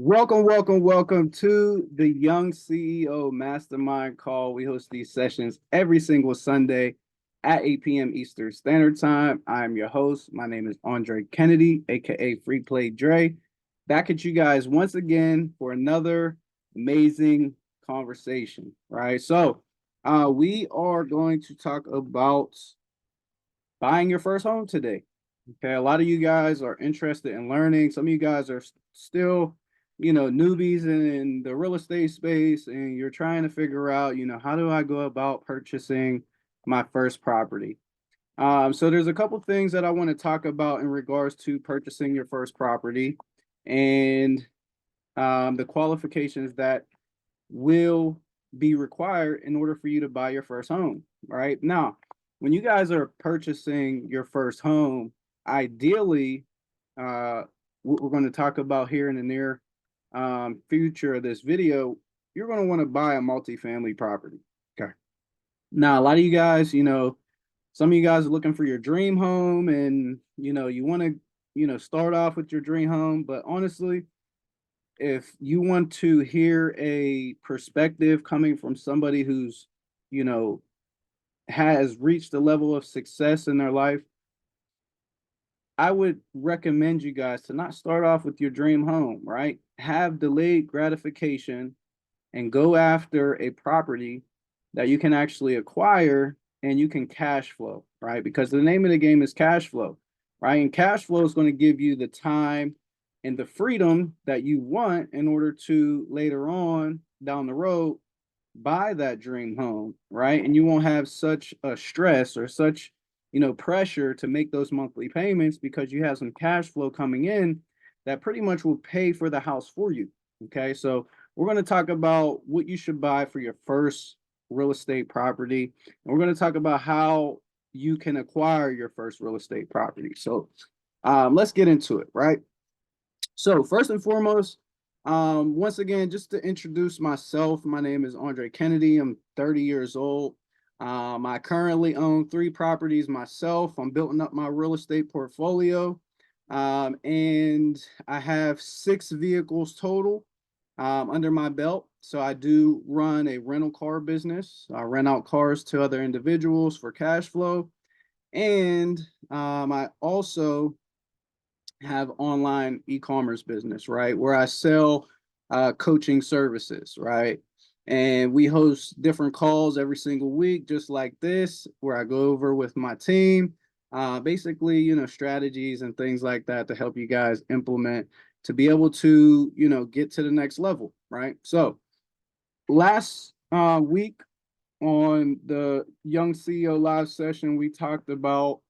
Welcome to the Young CEO Mastermind Call. We host these sessions every single Sunday at 8 p.m. Eastern Standard Time. I'm your host. My name is Andre Kennedy, aka Free Play Dre. Back at you guys once again for another amazing conversation. Right. We are going to talk about buying your first home today. Okay, a lot of you guys are interested in learning. Some of you guys are still, newbies in the real estate space, and you're trying to figure out, how do I go about purchasing my first property? So there's a couple things that I want to talk about in regards to purchasing your first property and the qualifications that will be required in order for you to buy your first home. Right now, when you guys are purchasing your first home, ideally, what we're going to talk about here in the near future of this video, you're going to want to buy a multifamily property. Okay. Now, a lot of you guys, some of you guys are looking for your dream home, and you want to, start off with your dream home. But honestly, if you want to hear a perspective coming from somebody who's, you know, has reached a level of success in their life, I would recommend you guys to not start off with your dream home, right? Have delayed gratification and go after a property that you can actually acquire and you can cash flow, right? Because the name of the game is cash flow, right? And cash flow is going to give you the time and the freedom that you want in order to later on down the road buy that dream home, right? And you won't have such a stress or such, pressure to make those monthly payments because you have some cash flow coming in that pretty much will pay for the house for you. Okay, so we're going to talk about what you should buy for your first real estate property, and we're going to talk about how you can acquire your first real estate property. So let's get into it, right? So first and foremost, once again, just to introduce myself, my name is Andre Kennedy. I'm 30 years old. I currently own 3 properties myself. I'm building up my real estate portfolio, and I have 6 vehicles total under my belt. So I do run a rental car business. I rent out cars to other individuals for cash flow, and I also have online e-commerce business, right? Where I sell coaching services, right? And we host different calls every single week, just like this, where I go over with my team, basically, strategies and things like that to help you guys implement to be able to, get to the next level, right? So last week on the Young CEO live session, we talked about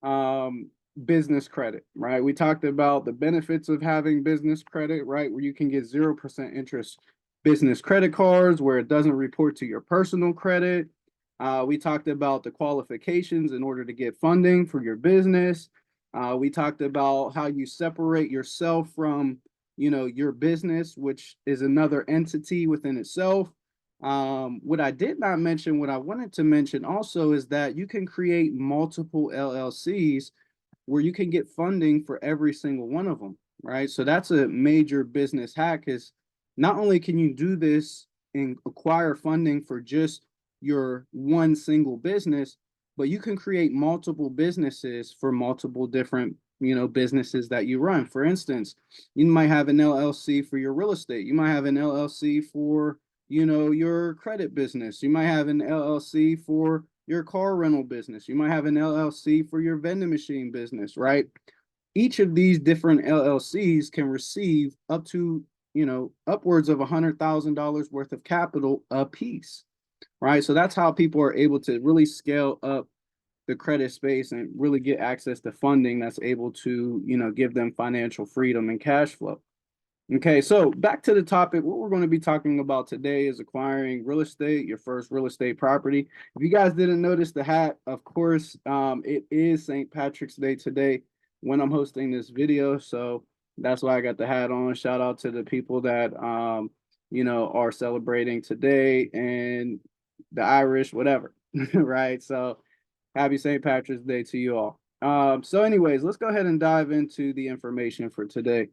um, business credit, right? We talked about the benefits of having business credit, right? Where you can get 0% interest business credit cards where it doesn't report to your personal credit. We talked about the qualifications in order to get funding for your business. We talked about how you separate yourself from, your business, which is another entity within itself. What I did not mention, what I wanted to mention also is that you can create multiple LLCs where you can get funding for every single one of them, right? So that's a major business hack is not only can you do this and acquire funding for just your one single business, but you can create multiple businesses for multiple different, businesses that you run. For instance, you might have an LLC for your real estate. You might have an LLC for your credit business. You might have an LLC for your car rental business. You might have an LLC for your vending machine business, right? Each of these different LLCs can receive up to, upwards of $100,000 worth of capital a piece, right? So that's how people are able to really scale up the credit space and really get access to funding that's able to, give them financial freedom and cash flow. Okay, so back to the topic. What we're going to be talking about today is acquiring real estate, your first real estate property. If you guys didn't notice the hat, of course, it is St. Patrick's Day today when I'm hosting this video. So that's why I got the hat on. Shout out to the people that, are celebrating today and the Irish, whatever, right? So happy St. Patrick's Day to you all. So anyways, let's go ahead and dive into the information for today.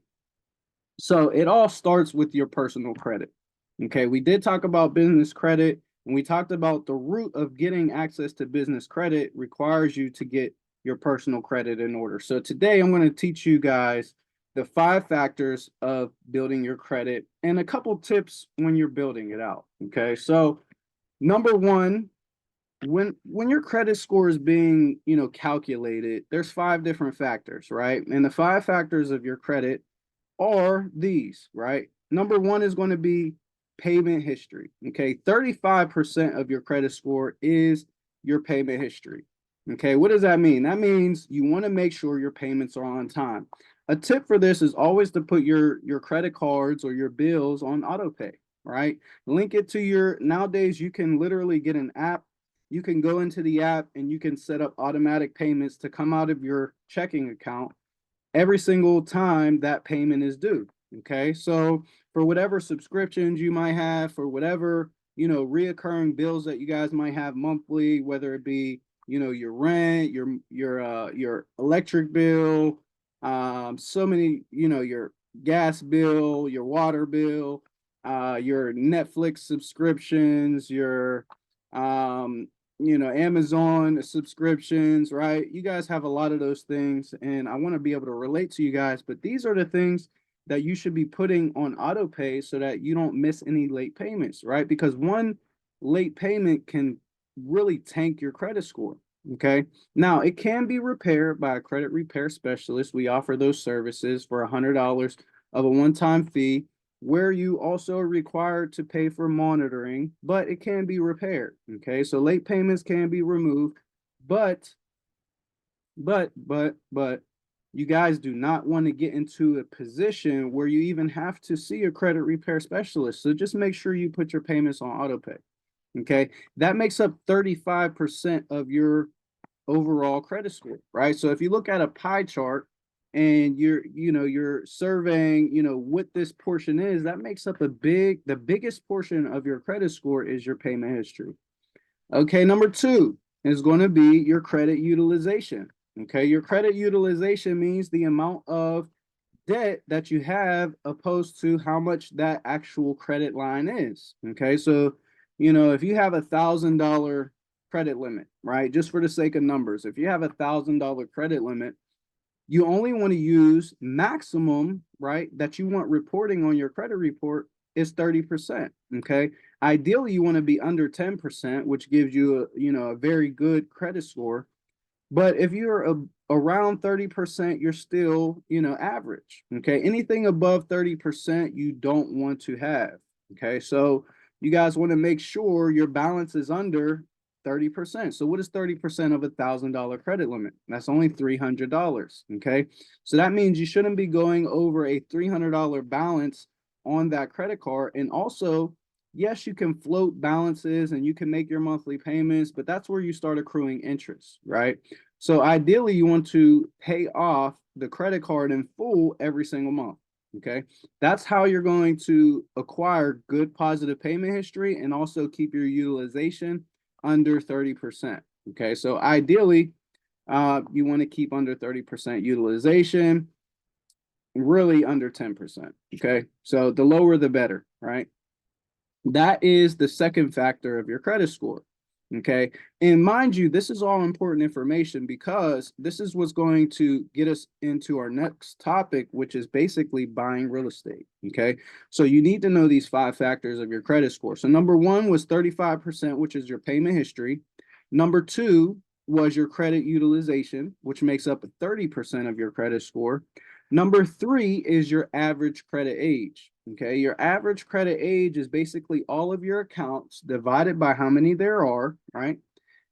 So it all starts with your personal credit. Okay, we did talk about business credit, and we talked about the root of getting access to business credit requires you to get your personal credit in order. So today I'm going to teach you guys the 5 factors of building your credit and a couple tips when you're building it out. Okay, so number one, when your credit score is being calculated, there's 5 different factors, right? And the 5 factors of your credit are these, right? Number one is going to be payment history. Okay, 35% of your credit score is your payment history. Okay, what does that mean? That means you want to make sure your payments are on time. A tip for this is always to put your credit cards or your bills on auto pay, right? Link it to nowadays you can literally get an app. You can go into the app and you can set up automatic payments to come out of your checking account every single time that payment is due. Okay, so for whatever subscriptions you might have, for whatever reoccurring bills that you guys might have monthly, whether it be your rent, your electric bill, so many your gas bill, your water bill, your Netflix subscriptions, your um Amazon subscriptions, right? You guys have a lot of those things, and I want to be able to relate to you guys, but these are the things that you should be putting on auto pay so that you don't miss any late payments, right? Because one late payment can really tank your credit score. Okay. Now it can be repaired by a credit repair specialist. We offer those services for $100 of a one-time fee, where you also are required to pay for monitoring, but it can be repaired. Okay, so late payments can be removed, but but you guys do not want to get into a position where you even have to see a credit repair specialist. So just make sure you put your payments on auto pay. Okay, that makes up 35% of your overall credit score, right? So if you look at a pie chart and you're surveying, what this portion is, that makes up the biggest portion of your credit score is your payment history. Okay, number two is going to be your credit utilization. Okay, your credit utilization means the amount of debt that you have opposed to how much that actual credit line is. Okay, so if you have $1,000 credit limit, right? Just for the sake of numbers, if you have $1,000 credit limit, you only want to use maximum, right? That you want reporting on your credit report is 30%. Okay. Ideally, you want to be under 10%, which gives you a very good credit score. But if you're around 30%, you're still, average. Okay. Anything above 30%, you don't want to have. Okay. So you guys want to make sure your balance is under 30%. So what is 30% of $1,000 credit limit? That's only $300. Okay. So that means you shouldn't be going over a $300 balance on that credit card. And also, yes, you can float balances and you can make your monthly payments, but that's where you start accruing interest, right? So ideally, you want to pay off the credit card in full every single month. Okay. That's how you're going to acquire good positive payment history and also keep your utilization under 30%. Okay. So ideally, you want to keep under 30% utilization, really under 10%. Okay. So the lower, the better, right? That is the second factor of your credit score. Okay. And mind you, this is all important information because this is what's going to get us into our next topic, which is basically buying real estate. Okay. So you need to know these 5 factors of your credit score. So number one was 35%, which is your payment history. Number two was your credit utilization, which makes up 30% of your credit score. Number three is your average credit age. Okay, your average credit age is basically all of your accounts divided by how many there are, right?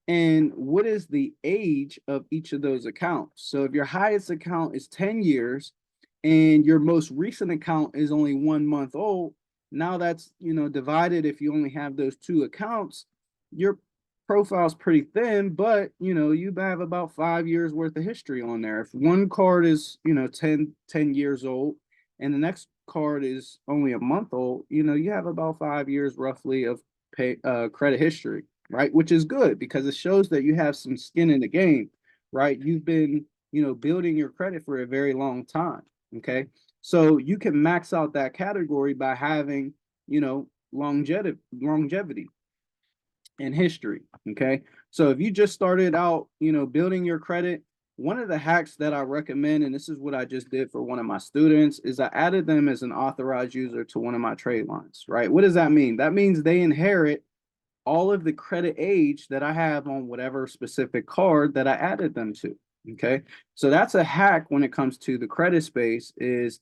And what is the age of each of those accounts? So if your highest account is 10 years and your most recent account is only 1 month old, now that's, divided, if you only have those two accounts, your profile's pretty thin, but you have about 5 years worth of history on there. If one card is 10 years old and the next card is only a month old, you have about 5 years roughly of credit history, right? Which is good because it shows that you have some skin in the game, right? You've been building your credit for a very long time. Okay. So you can max out that category by having, longevity in history. Okay. So if you just started out, building your credit, one of the hacks that I recommend, and this is what I just did for one of my students, is I added them as an authorized user to one of my trade lines, right? What does that mean? That means they inherit all of the credit age that I have on whatever specific card that I added them to. Okay. So that's a hack when it comes to the credit space, is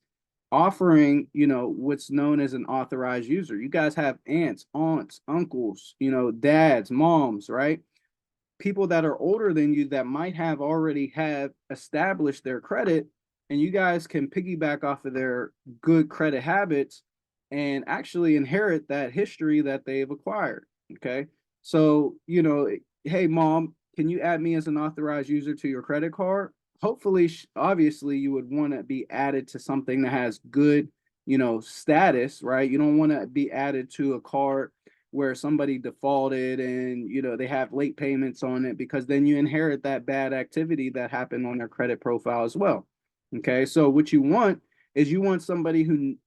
offering, what's known as an authorized user. You guys have aunts, uncles, dads, moms, right? People that are older than you that might have already have established their credit, and you guys can piggyback off of their good credit habits and actually inherit that history that they've acquired. Okay. So, hey, mom, can you add me as an authorized user to your credit card? Hopefully, obviously, you would want to be added to something that has good, status, right? You don't want to be added to a card where somebody defaulted and, they have late payments on it, because then you inherit that bad activity that happened on their credit profile as well. Okay. So what you want is you want somebody who,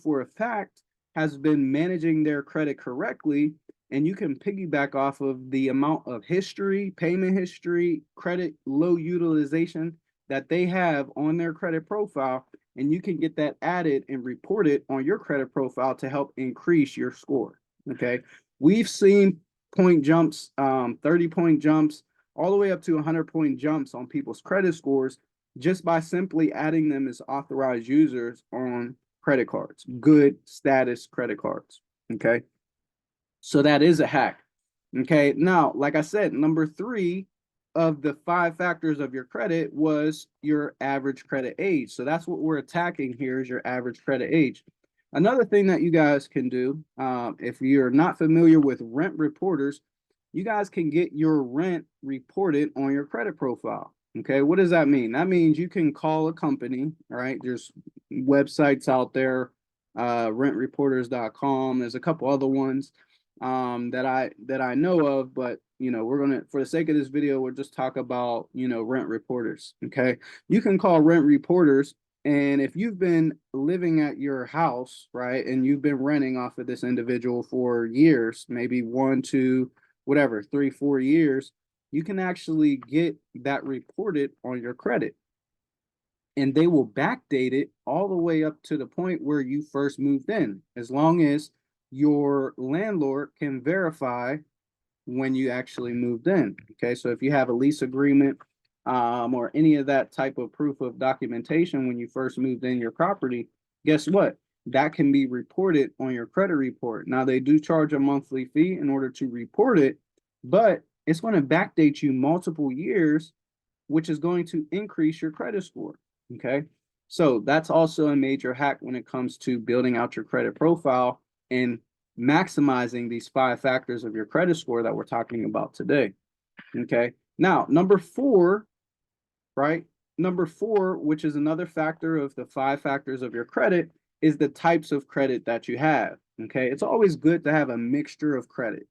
for a fact has been managing their credit correctly, and you can piggyback off of the amount of history, payment history, credit low utilization that they have on their credit profile, and you can get that added and reported on your credit profile to help increase your score. Okay. We've seen point jumps, 30-point jumps, all the way up to 100-point jumps on people's credit scores just by simply adding them as authorized users on credit cards, good status credit cards. Okay. So that is a hack. Okay. Now, like I said, number 3 of the 5 factors of your credit was your average credit age. So that's what we're attacking here, is your average credit age. Another thing that you guys can do, if you're not familiar with rent reporters, you guys can get your rent reported on your credit profile. Okay, what does that mean? That means you can call a company, right? There's websites out there, rentreporters.com. There's a couple other ones that I know of, but we're gonna, for the sake of this video, we'll just talk about rent reporters. Okay, you can call rent reporters, and if you've been living at your house, right, and you've been renting off of this individual for years, maybe 1, 2, whatever, 3, 4 years, you can actually get that reported on your credit, and they will backdate it all the way up to the point where you first moved in, as long as your landlord can verify when you actually moved in. Okay, so if you have a lease agreement, or any of that type of proof of documentation when you first moved in your property, guess what? That can be reported on your credit report. Now, they do charge a monthly fee in order to report it, but it's going to backdate you multiple years, which is going to increase your credit score. Okay, so that's also a major hack when it comes to building out your credit profile and maximizing these 5 factors of your credit score that we're talking about today. Okay, now number 4, right? Number 4, which is another factor of the 5 factors of your credit, is the types of credit that you have. Okay, it's always good to have a mixture of credit.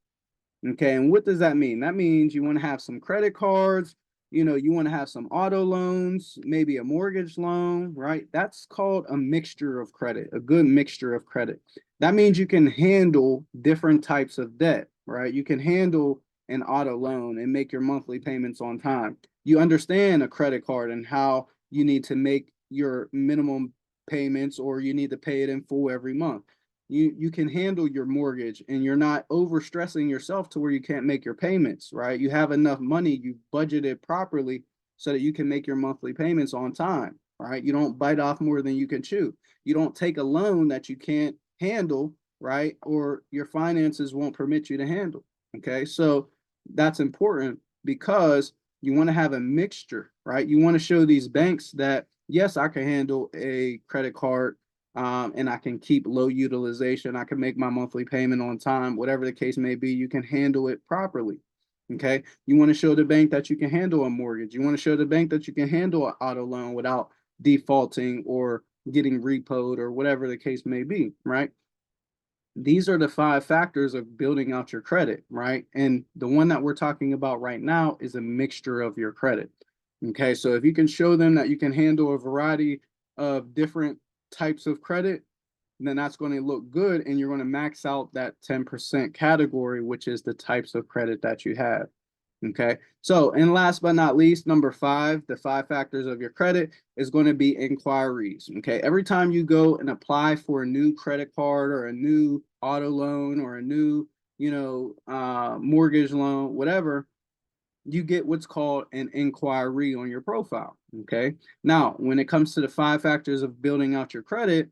Okay, and what does that mean? That means you want to have some credit cards, you want to have some auto loans, maybe a mortgage loan, right? That's called a mixture of credit, a good mixture of credit. That means you can handle different types of debt, right? You can handle an auto loan and make your monthly payments on time. You understand a credit card and how you need to make your minimum payments, or you need to pay it in full every month. You can handle your mortgage, and you're not overstressing yourself to where you can't make your payments, right? You have enough money, you budget it properly so that you can make your monthly payments on time, right? You don't bite off more than you can chew. You don't take a loan that you can't handle, right? Or your finances won't permit you to handle. Okay, so that's important, because you want to have a mixture, right? You want to show these banks that, yes, I can handle a credit card, and I can keep low utilization. I can make my monthly payment on time, whatever the case may be. You can handle it properly. Okay. You want to show the bank that you can handle a mortgage. You want to show the bank that you can handle an auto loan without defaulting or getting repoed or whatever the case may be. Right. These are the 5 factors of building out your credit. Right. And the one that we're talking about right now is a mixture of your credit. Okay. So if you can show them that you can handle a variety of different types of credit, then that's going to look good, and you're going to max out that 10% category, which is the types of credit that you have. Okay. So, and last but not least, number 5, the 5 factors of your credit is going to be inquiries. Okay. Every time you go and apply for a new credit card or a new auto loan or a new, mortgage loan, whatever, you get what's called an inquiry on your profile. Okay. Now, when it comes to the 5 factors of building out your credit,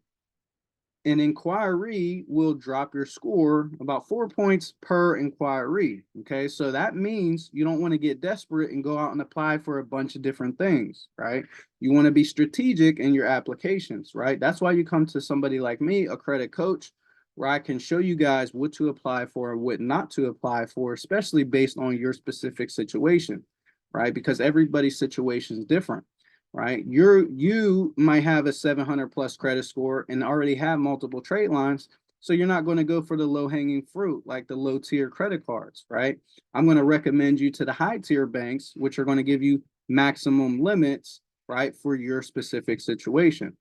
an inquiry will drop your score about 4 points per inquiry. Okay, so that means you don't want to get desperate and go out and apply for a bunch of different things, right? You want to be strategic in your applications, right? That's why you come to somebody like me, a credit coach, where I can show you guys what to apply for and what not to apply for, especially based on your specific situation, right? Because everybody's situation is different, right? You might have a 700 plus credit score and already have multiple trade lines. So you're not going to go for the low hanging fruit, like the low tier credit cards, right? I'm going to recommend you to the high tier banks, which are going to give you maximum limits, right, for your specific situation.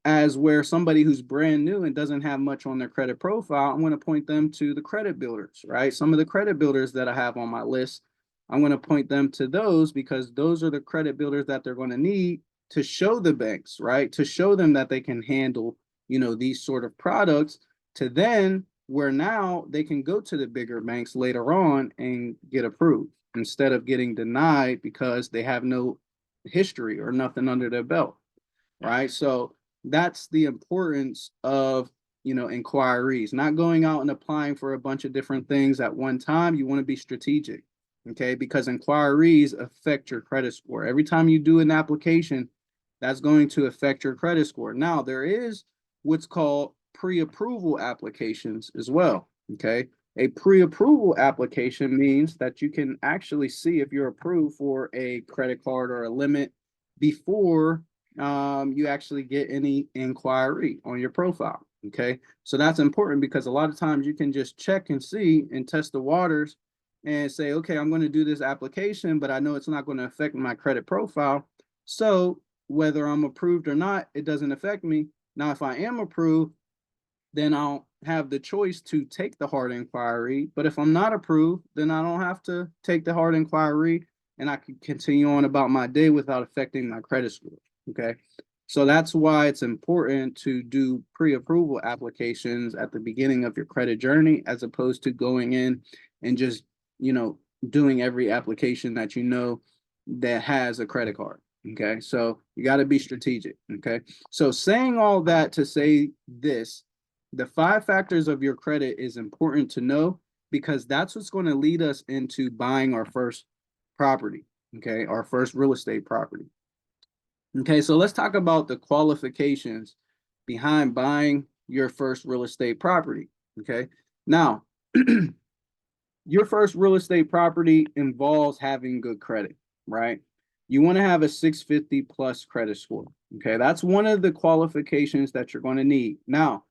As where somebody who's brand new and doesn't have much on their credit profile, I'm going to point them to the credit builders, right? Some of the credit builders that I have on my list, I'm going to point them to those because those are the credit builders that they're going to need to show the banks, right? To show them that they can handle, these sort of products, to then where now they can go to the bigger banks later on and get approved instead of getting denied because they have no history or nothing under their belt, right? So that's the importance of, inquiries, not going out and applying for a bunch of different things at one time. You want to be strategic, okay? Because inquiries affect your credit score. Every time you do an application, that's going to affect your credit score. Now, there is what's called pre-approval applications as well, okay? A pre-approval application means that you can actually see if you're approved for a credit card or a limit before you actually get any inquiry on your profile. Okay, so that's important because a lot of times you can just check and see and test the waters and say, okay, I'm going to do this application, but I know it's not going to affect my credit profile. So whether I'm approved or not, it doesn't affect me. Now, if I am approved, then I'll have the choice to take the hard inquiry. But if I'm not approved, then I don't have to take the hard inquiry and I can continue on about my day without affecting my credit score. Okay. So that's why it's important to do pre-approval applications at the beginning of your credit journey, as opposed to going in and just, doing every application that that has a credit card. Okay. So you got to be strategic. Okay. So saying all that to say this, the 5 factors of your credit is important to know because that's what's going to lead us into buying our first property. Okay. Our first real estate property. Okay, so let's talk about the qualifications behind buying your first real estate property. Okay, now your first real estate property involves having good credit, right? You want to have a 650 plus credit score. Okay, that's one of the qualifications that you're going to need. Now,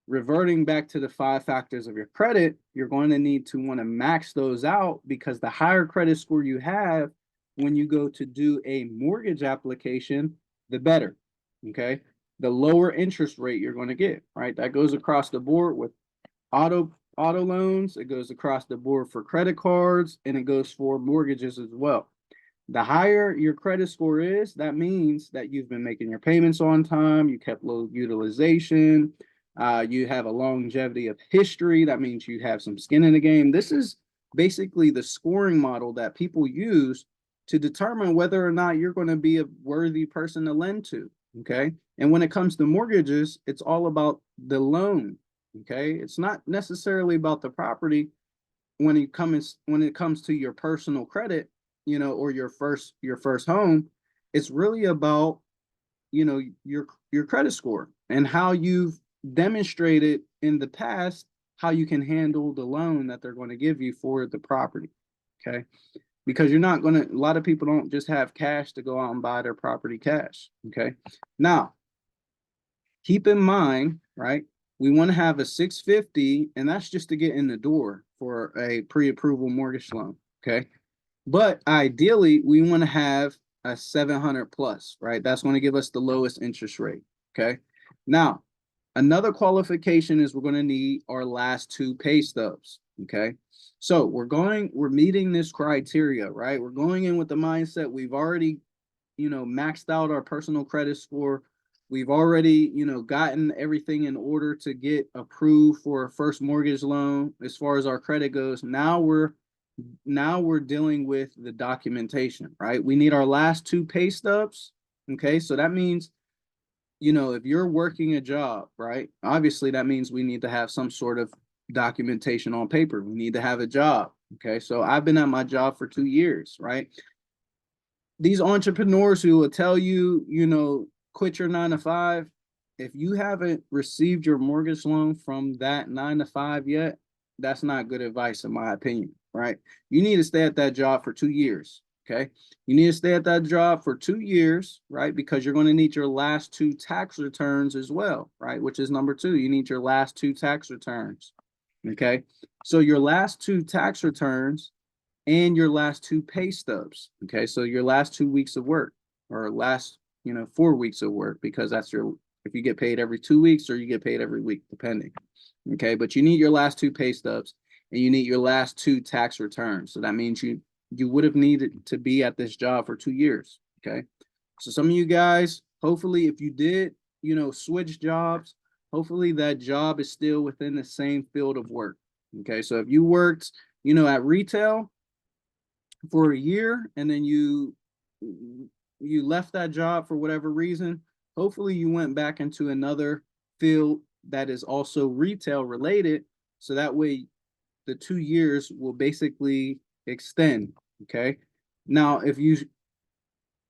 reverting back to the 5 factors of your credit, you're going to need to want to max those out because the higher credit score you have, when you go to do a mortgage application, the better, okay? The lower interest rate you're going to get, right? That goes across the board with auto loans. It goes across the board for credit cards, and it goes for mortgages as well. The higher your credit score is, that means that you've been making your payments on time, you kept low utilization, you have a longevity of history. That means you have some skin in the game. This is basically the scoring model that people use to determine whether or not you're going to be a worthy person to lend to. Okay. And when it comes to mortgages, it's all about the loan. Okay. It's not necessarily about the property when it comes to your personal credit, or your first home. It's really about, your credit score and how you've demonstrated in the past how you can handle the loan that they're going to give you for the property. Okay. Because a lot of people don't just have cash to go out and buy their property cash. Okay. Now, keep in mind, right? We want to have a 650, and that's just to get in the door for a pre-approval mortgage loan. Okay. But ideally, we want to have a 700 plus, right? That's going to give us the lowest interest rate. Okay. Now, another qualification is we're going to need our last two pay stubs. Okay. So we're meeting this criteria, right? We're going in with the mindset we've already, maxed out our personal credit score. We've already, gotten everything in order to get approved for a first mortgage loan as far as our credit goes. Now we're dealing with the documentation, right? We need our last two pay stubs. Okay. So that means, if you're working a job, right? Obviously, that means we need to have some sort of documentation on paper. We need to have a job. Okay. So I've been at my job for 2 years, right? These entrepreneurs who will tell you, quit your 9 to 5. If you haven't received your mortgage loan from that 9 to 5 yet, that's not good advice, in my opinion, right? You need to stay at that job for 2 years. Okay. You need to stay at that job for 2 years, right? Because you're going to need your last two tax returns as well, right? Which is number two. You need your last two tax returns. Okay. So your last two tax returns and your last two pay stubs. Okay. So your last 2 weeks of work or last, 4 weeks of work, because if you get paid every 2 weeks or you get paid every week, depending. Okay. But you need your last two pay stubs and you need your last two tax returns. So that means you would have needed to be at this job for 2 years. Okay. So some of you guys, hopefully, if you did, switch jobs, hopefully that job is still within the same field of work. Okay. So if you worked, at retail for a year and then you left that job for whatever reason, hopefully you went back into another field that is also retail related. So that way the 2 years will basically extend. Okay. Now, if you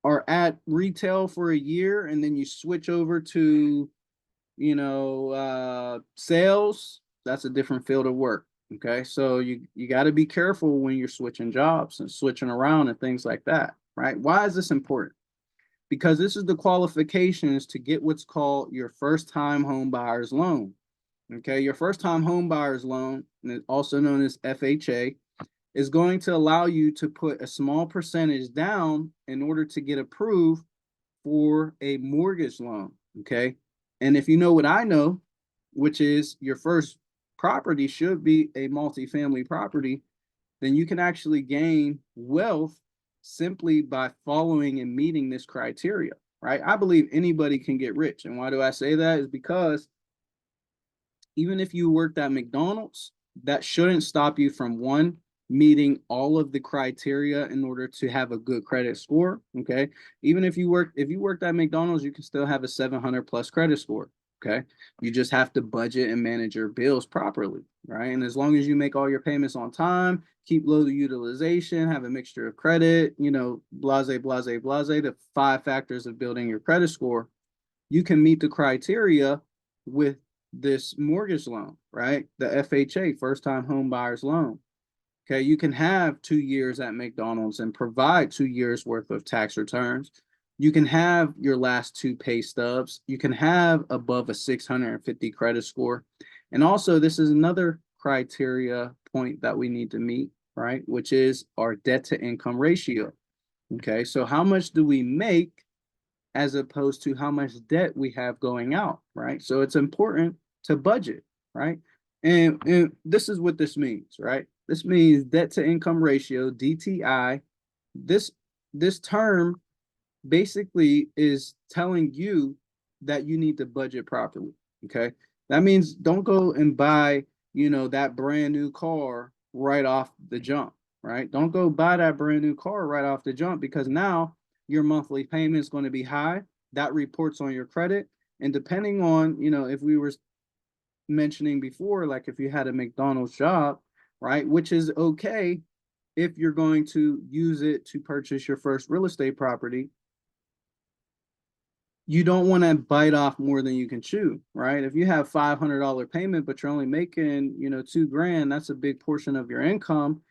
are at retail for a year and then you switch over to, sales, that's a different field of work. Okay. So you got to be careful when you're switching jobs and switching around and things like that. Right. Why is this important? Because this is the qualifications to get what's called your first time home buyer's loan. Okay. Your first time home buyer's loan, also known as FHA, is going to allow you to put a small percentage down in order to get approved for a mortgage loan. Okay. And if you know what I know, which is your first property should be a multifamily property, then you can actually gain wealth simply by following and meeting this criteria, right? I believe anybody can get rich. And why do I say that? Is because even if you worked at McDonald's, that shouldn't stop you from meeting all of the criteria in order to have a good credit score. Okay. Even if you worked at McDonald's, you can still have a 700 plus credit score. Okay. You just have to budget and manage your bills properly. Right. And as long as you make all your payments on time, keep low utilization, have a mixture of credit, blase, the 5 factors of building your credit score, you can meet the criteria with this mortgage loan, right? The FHA, first time home buyer's loan. Okay, you can have 2 years at McDonald's and provide 2 years worth of tax returns. You can have your last two pay stubs. You can have above a 650 credit score. And also, this is another criteria point that we need to meet, right? Which is our debt to income ratio. Okay, so how much do we make as opposed to how much debt we have going out, right? So it's important to budget, right? And this is what this means, right? This means debt to income ratio, DTI. This term basically is telling you that you need to budget properly. Okay. That means don't go and buy, that brand new car right off the jump, right? Don't go buy that brand new car right off the jump, because now your monthly payment is going to be high. That reports on your credit. And depending on, if we were mentioning before, like if you had a McDonald's job, right, which is okay if you're going to use it to purchase your first real estate property, you don't want to bite off more than you can chew, right? If you have $500 payment, but you're only making, $2,000, that's a big portion of your income,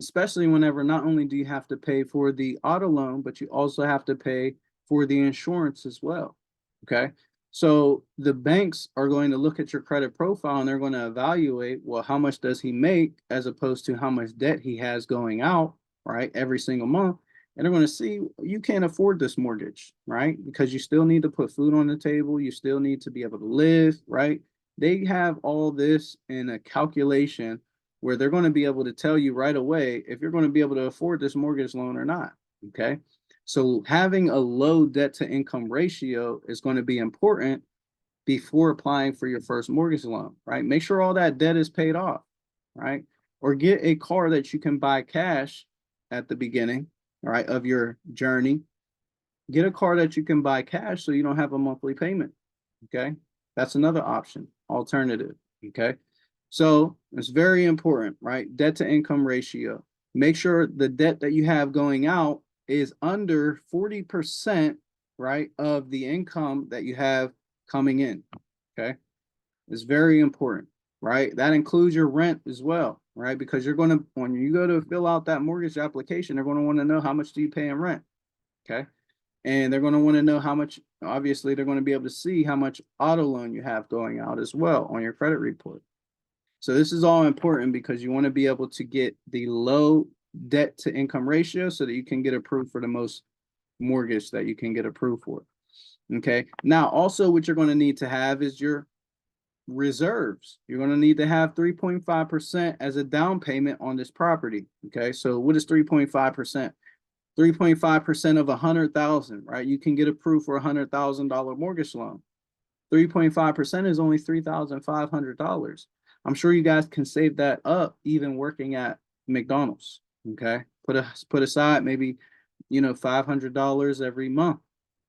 especially whenever not only do you have to pay for the auto loan, but you also have to pay for the insurance as well. Okay. So the banks are going to look at your credit profile and they're going to evaluate, well, how much does he make as opposed to how much debt he has going out, right? Every single month. and they're going to see you can't afford this mortgage, right? Because you still need to put food on the table. You still need to be able to live, right? They have all this in a calculation where they're going to be able to tell you right away if you're going to be able to afford this mortgage loan or not. Okay. So having a low debt to income ratio is going to be important before applying for your first mortgage loan, right? Make sure all that debt is paid off, right? Or get a car that you can buy cash at the beginning, right, of your journey. Get a car that you can buy cash so you don't have a monthly payment. Okay. That's another option, alternative. Okay. So it's very important, right? Debt to income ratio. Make sure the debt that you have going out is under 40%, right, of the income that you have coming in. Okay. It's very important, right? That includes your rent as well, right? Because you're going to, when you go to fill out that mortgage application, they're going to want to know how much do you pay in rent. Okay. And they're going to want to know how much, obviously, they're going to be able to see how much auto loan you have going out as well on your credit report. So this is all important because you want to be able to get the low debt to income ratio so that you can get approved for the most mortgage that you can get approved for. Okay. Now, also what you're going to need to have is your reserves. You're going to need to have 3.5% as a down payment on this property. Okay. So what is 3.5%? 3.5% of 100,000, right? You can get approved for $100,000 mortgage loan. 3.5% is only $3,500. I'm sure you guys can save that up even working at McDonald's. Okay. Put aside maybe, $500 every month,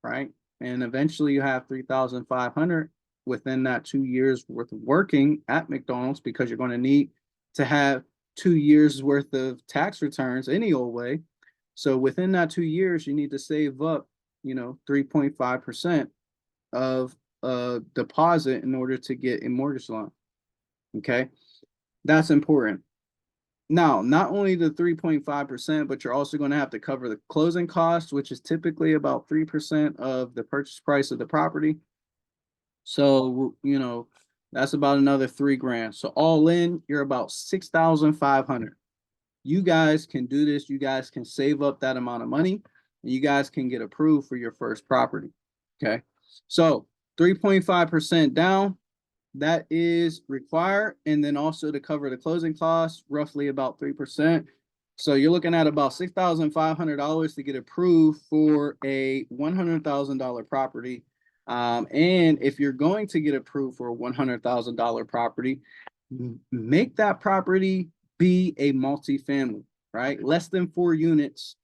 right? And eventually you have 3,500 within that 2 years worth of working at McDonald's, because you're going to need to have 2 years worth of tax returns any old way. So within that 2 years, you need to save up, 3.5% of a deposit in order to get a mortgage loan. Okay. That's important. Now, not only the 3.5%, but you're also going to have to cover the closing costs, which is typically about 3% of the purchase price of the property. So, that's about another $3,000. So all in, you're about 6,500. You guys can do this. You guys can save up that amount of money, and you guys can get approved for your first property. Okay. So 3.5% down, that is required. And then also to cover the closing costs, roughly about 3%. So you're looking at about $6,500 to get approved for a $100,000 property. And if you're going to get approved for a $100,000 property, make that property be a multifamily, right? Less than 4 units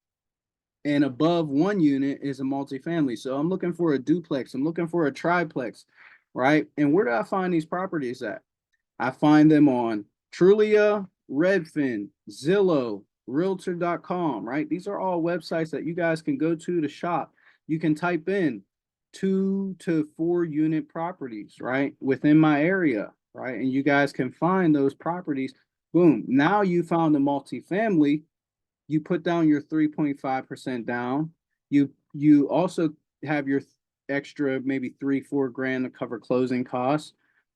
and above 1 unit is a multifamily. So I'm looking for a duplex. I'm looking for a triplex, right? And where do I find these properties at? I find them on Trulia, Redfin, Zillow, Realtor.com, right? These are all websites that you guys can go to shop. You can type in 2 to 4 unit properties, right, within my area, right? And you guys can find those properties. Boom. Now you found a multifamily. You put down your 3.5% down. You also have your extra maybe 3-4 grand to cover closing costs.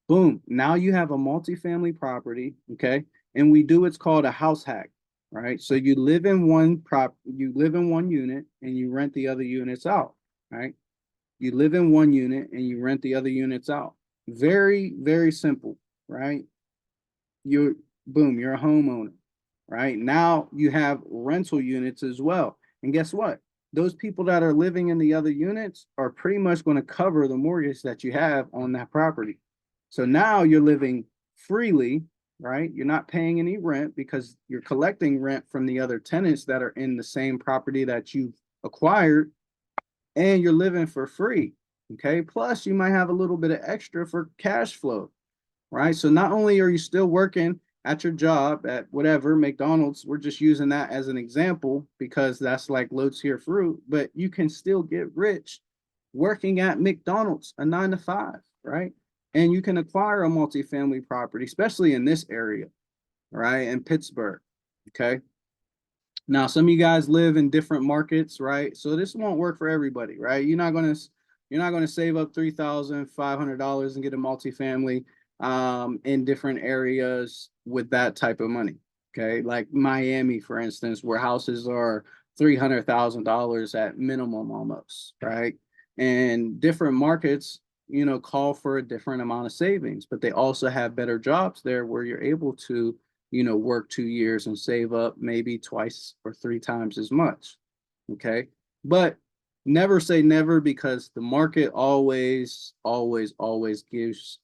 Boom. Now you have a multifamily property. Okay. And we do what's called a house hack, right? So you live in one unit and you rent the other units out, right? You live in one unit and you rent the other units out. Very, very simple, right? You're a homeowner, right? Now you have rental units as well. And guess what? Those people that are living in the other units are pretty much going to cover the mortgage that you have on that property. So now you're living freely, right? You're not paying any rent because you're collecting rent from the other tenants that are in the same property that you've acquired, and you're living for free. Okay. Plus, you might have a little bit of extra for cash flow, right? So not only are you still working at your job at whatever McDonald's, we're just using that as an example because that's like loads here fruit, but you can still get rich working at McDonald's, a 9 to 5, right? And you can acquire a multifamily property, especially in this area, right? In Pittsburgh. Okay. Now, some of you guys live in different markets, right? So this won't work for everybody, right? You're not gonna save up $3,500 and get a multifamily in different areas with that type of money. Okay, like Miami, for instance, where houses are $300,000 at minimum almost, right? And different markets, call for a different amount of savings, but they also have better jobs there where you're able to, work 2 years and save up maybe twice or three times as much. Okay. But never say never, because the market always, always, always gives,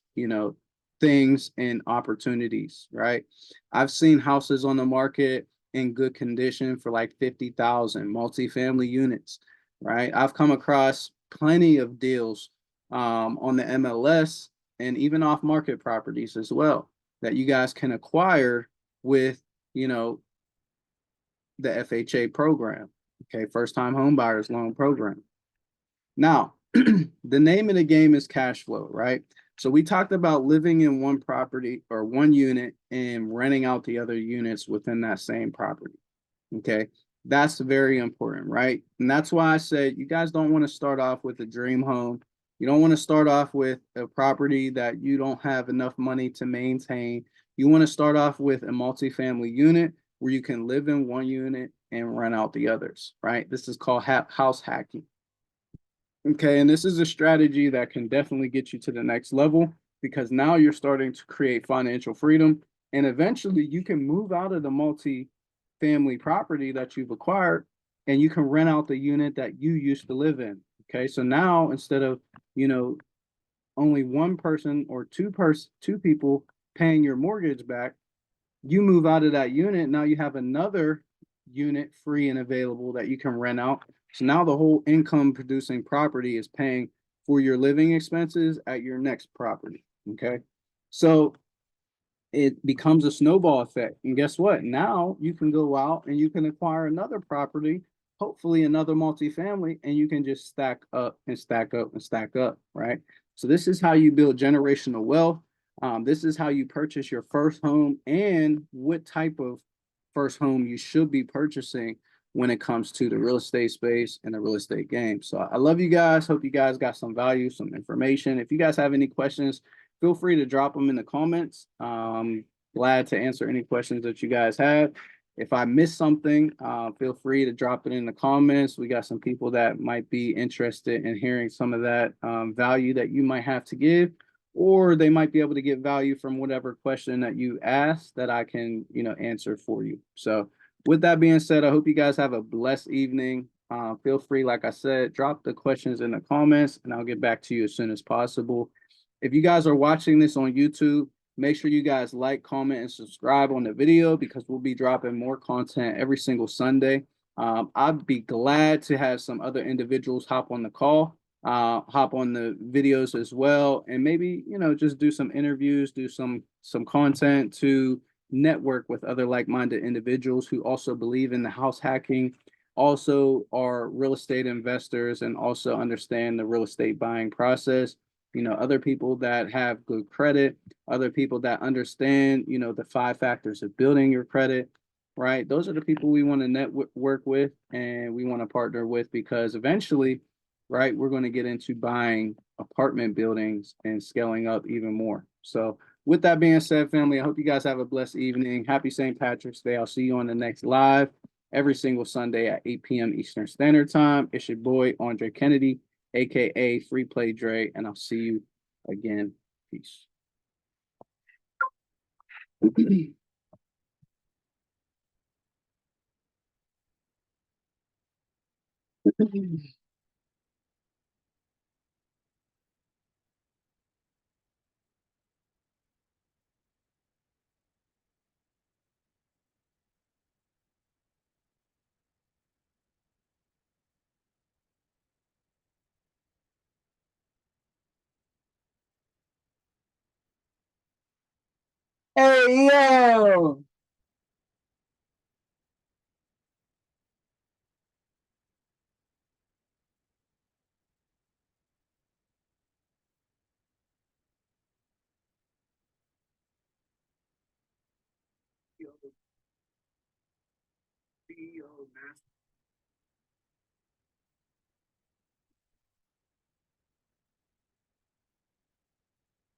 things and opportunities, right? I've seen houses on the market in good condition for like 50,000 multifamily units, right? I've come across plenty of deals on the MLS and even off market properties as well that you guys can acquire with, you know, the FHA program. Okay, first time home buyers loan program. Now, the name of the game is cash flow, right? So we talked about living in one property or one unit and renting out the other units within that same property. Okay, that's very important, right? And that's why I said you guys don't want to start off with a dream home. You don't want to start off with a property that you don't have enough money to maintain. You want to start off with a multifamily unit where you can live in one unit and rent out the others, right? This is called house hacking. Okay, and this is a strategy that can definitely get you to the next level because now you're starting to create financial freedom, and eventually you can move out of the multi-family property that you've acquired and you can rent out the unit that you used to live in. Okay, so now instead of, you know, only one person or two people paying your mortgage back, you move out of that unit. Now you have another unit free and available that you can rent out. So now the whole income producing property is paying for your living expenses at your next property. Okay. So it becomes a snowball effect. And guess what? Now you can go out and you can acquire another property, hopefully another multifamily, and you can just stack up and stack up and stack up, right? So this is how you build generational wealth. This is how you purchase your first home and what type of first home you should be purchasing when it comes to the real estate space and the real estate game. So I love you guys. Hope you guys got some value, some information. If you guys have any questions, feel free to drop them in the comments. Glad to answer any questions that you guys have. If I missed something, feel free to drop it in the comments. We got some people that might be interested in hearing some of that value that you might have to give, or they might be able to get value from whatever question that you ask that I can, answer for you. So with that being said, I hope you guys have a blessed evening. Feel free, like I said, drop the questions in the comments and I'll get back to you as soon as possible. If you guys are watching this on YouTube, make sure you guys like, comment, and subscribe on the video because we'll be dropping more content every single Sunday. I'd be glad to have some other individuals hop on the call, hop on the videos as well, and maybe, just do some interviews, do some content to network with other like-minded individuals who also believe in the house hacking, also are real estate investors, and also understand the real estate buying process. Other people that have good credit, other people that understand, the 5 factors of building your credit, right? Those are the people we want to network with and we want to partner with because eventually, right, we're going to get into buying apartment buildings and scaling up even more. So with that being said, family, I hope you guys have a blessed evening. Happy St. Patrick's Day. I'll see you on the next live every single Sunday at 8 p.m. Eastern Standard Time. It's your boy, Andre Kennedy, aka Free Play Dre, and I'll see you again. Peace. Hey, yo! Yo, CEO,